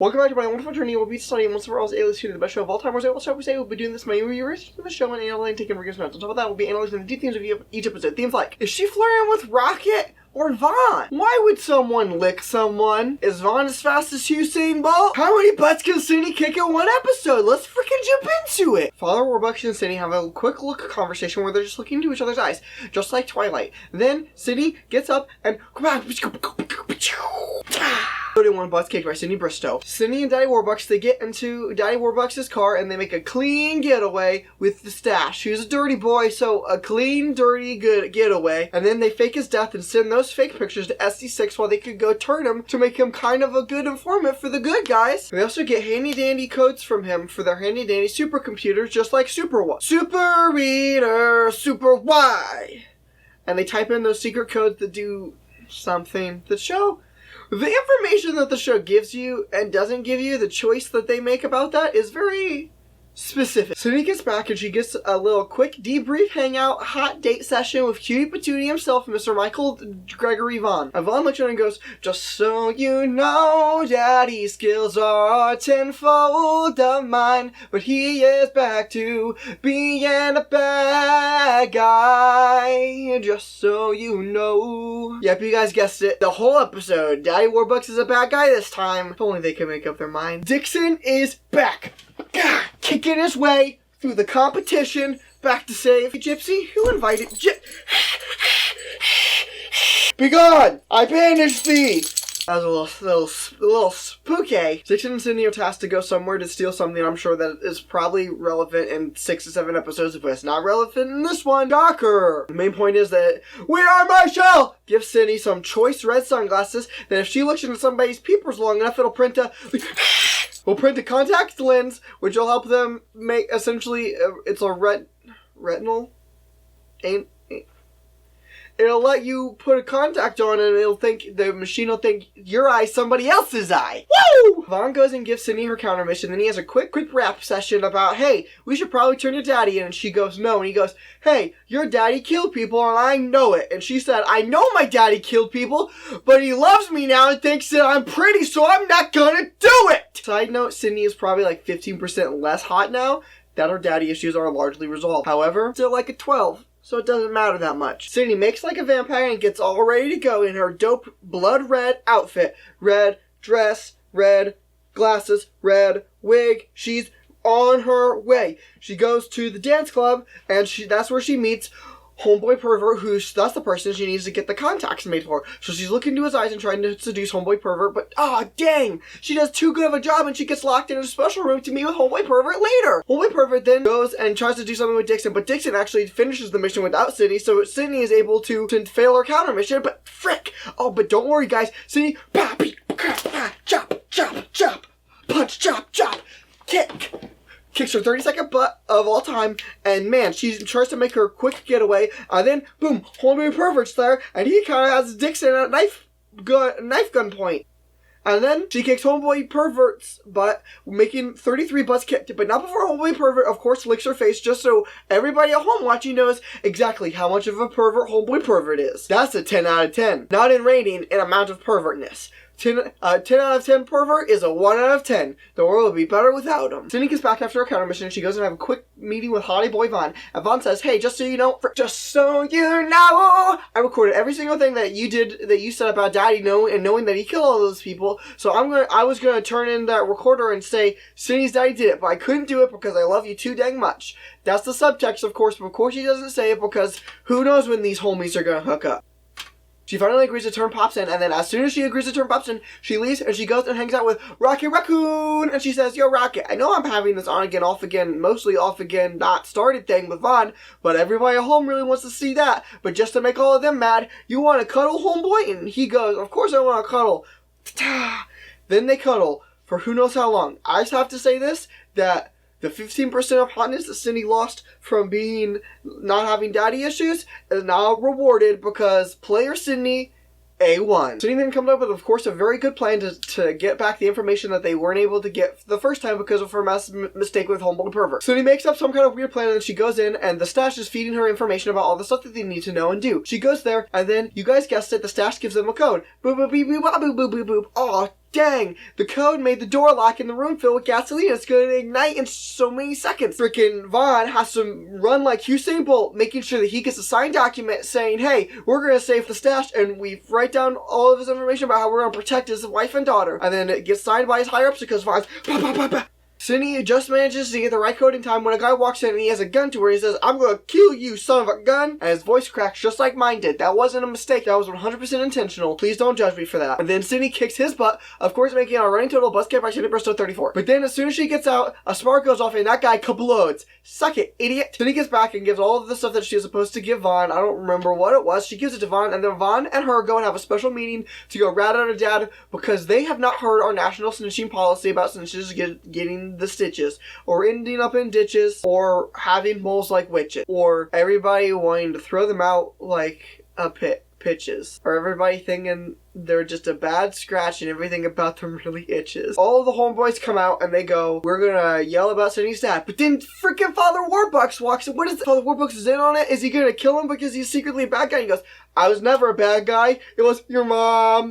Welcome back to my wonderful journey. We'll be studying once for all A-list to the best show of all time. We'll say we'll be doing this my research for the show and analyzing taking rigorous notes. On top of that, we'll be analyzing the deep themes of each episode. Themes like, is she flirting with Rocket or Vaughn? Why would someone lick someone? Is Vaughn as fast as Usain Bolt? How many butts can Cindy kick in one episode? Let's freaking jump into it. Father Warbucks and Cindy have a quick look conversation where they're just looking into each other's eyes, just like Twilight. Then Cindy gets up and 31 butts kicked by Cindy Bristow. Cindy and Daddy Warbucks, they get into Daddy Warbucks' car and they make a clean getaway with the stash. He was a dirty boy, so a clean, dirty, good getaway. And then they fake his death and send those fake pictures to SD6 while they could go turn him to make him kind of a good informant for the good guys. They also get handy-dandy codes from him for their handy-dandy supercomputers, just like Super Y. Super Reader, Super Y. And they type in those secret codes that do something. The information that the show gives you and doesn't give you, the choice that they make about that is very specific. Cindy gets back and she gets a little quick debrief, hangout, hot date session with Cutie Patootie himself, Mr. Michael Gregory Vaughn. And Vaughn looks at her and goes, just so you know, Daddy's skills are tenfold of mine, but he is back to being a bad guy, just so you know. Yep, you guys guessed it. The whole episode, Daddy Warbucks is a bad guy this time. If only they could make up their mind. Dixon is back. Kicking his way through the competition back to save Gypsy. Who invited Be gone! I banished thee! That was a little spooky. Dixon and Cindy are tasked to go somewhere to steal something I'm sure that is probably relevant in 6 to 7 episodes, but it's not relevant in this one. Shocker! The main point is that we are Marshall! Give Cindy some choice red sunglasses that if she looks into somebody's peepers long enough, it'll print a contact lens, which will help them make, essentially, it's a retinal? It'll let you put a contact on and the machine will think your eye's somebody else's eye. Woo! Vaughn goes and gives Cindy her counter mission, then he has a quick rap session about, hey, we should probably turn your daddy in, and she goes, no, and he goes, hey, your daddy killed people and I know it, and she said, I know my daddy killed people, but he loves me now and thinks that I'm pretty, so I'm not gonna do it! Side note, Cindy is probably like 15% less hot now, that her daddy issues are largely resolved. However, still like a 12. So it doesn't matter that much. Cindy makes like a vampire and gets all ready to go in her dope blood red outfit. Red dress, red glasses, red wig. She's on her way. She goes to the dance club and that's where she meets Homeboy Pervert, that's the person she needs to get the contacts made for. So she's looking into his eyes and trying to seduce Homeboy Pervert, but dang! She does too good of a job and she gets locked in a special room to meet with Homeboy Pervert later. Homeboy Pervert then goes and tries to do something with Dixon, but Dixon actually finishes the mission without Cindy, so Cindy is able to fail her counter mission, but frick! Oh, but don't worry guys, Cindy, chop, chop, chop, punch, chop, chop, kick! Kicks her 30-second butt of all time, and man, she tries to make her quick getaway, and then, boom, Homeboy Pervert's there, and he kind of has Dixon at knife gun point. And then she kicks Homeboy Pervert's butt, making 33 butts kicked, but not before Homeboy Pervert, of course, licks her face, just so everybody at home watching knows exactly how much of a pervert Homeboy Pervert is. That's a 10 out of 10. Not in rating, in amount of pervertness. 10 out of 10 pervert is a 1 out of 10. The world would be better without him. Cindy gets back after her counter mission and she goes and have a quick meeting with Hottie Boy Vaughn. And Vaughn says, hey, just so you know, I recorded every single thing that you did, that you said about Daddy knowing that he killed all those people. So I was gonna turn in that recorder and say, Cindy's daddy did it, but I couldn't do it because I love you too dang much. That's the subtext, of course, but of course he doesn't say it because who knows when these homies are gonna hook up. She finally agrees to turn Pops in, and then as soon as she agrees to turn Pops in, she leaves and she goes and hangs out with Rocket Raccoon, and she says, yo, Rocket, I know I'm having this on again, off again, mostly off again, not started thing with Vaughn, but everybody at home really wants to see that, but just to make all of them mad, you want to cuddle, homeboy? And he goes, of course I want to cuddle. Then they cuddle for who knows how long. I just have to say this, that the 15% of hotness that Cindy lost from not having daddy issues is now rewarded because player Cindy, A1. Cindy then comes up with, of course, a very good plan to get back the information that they weren't able to get the first time because of her mistake with Homeboy Pervert. Cindy makes up some kind of weird plan and then she goes in and the stash is feeding her information about all the stuff that they need to know and do. She goes there and then, you guys guessed it, the stash gives them a code. Boop, boop, beep, boop, boop, boop, boop, boop. Aw, dang, the code made the door lock in the room filled with gasoline. It's going to ignite in so many seconds. Freaking Vaughn has to run like Usain Bolt, making sure that he gets a signed document saying, hey, we're going to save the stash, and we write down all of his information about how we're going to protect his wife and daughter. And then it gets signed by his higher-ups because Vaughn's Cindy just manages to get the right code in time when a guy walks in and he has a gun to where he says, I'm gonna kill you, son of a gun! And his voice cracks just like mine did. That wasn't a mistake. That was 100% intentional. Please don't judge me for that. And then Cindy kicks his butt, of course making a running total bus get by Cindy Bristow 34. But then as soon as she gets out, a spark goes off and that guy kabloads. Suck it, idiot! Cindy gets back and gives all of the stuff that she was supposed to give Vaughn. I don't remember what it was. She gives it to Vaughn, and then Vaughn and her go and have a special meeting to go rat out her dad because they have not heard our national snitching policy about snitches getting the stitches, or ending up in ditches, or having moles like witches, or everybody wanting to throw them out like a pitches, or everybody thinking they're just a bad scratch and everything about them really itches. All of the homeboys come out and they go, we're gonna yell about Cindy's dad. But then freaking Father Warbucks walks in. What is it? Father Warbucks is in on it? Is he gonna kill him because he's secretly a bad guy? And he goes, I was never a bad guy. It was your mom.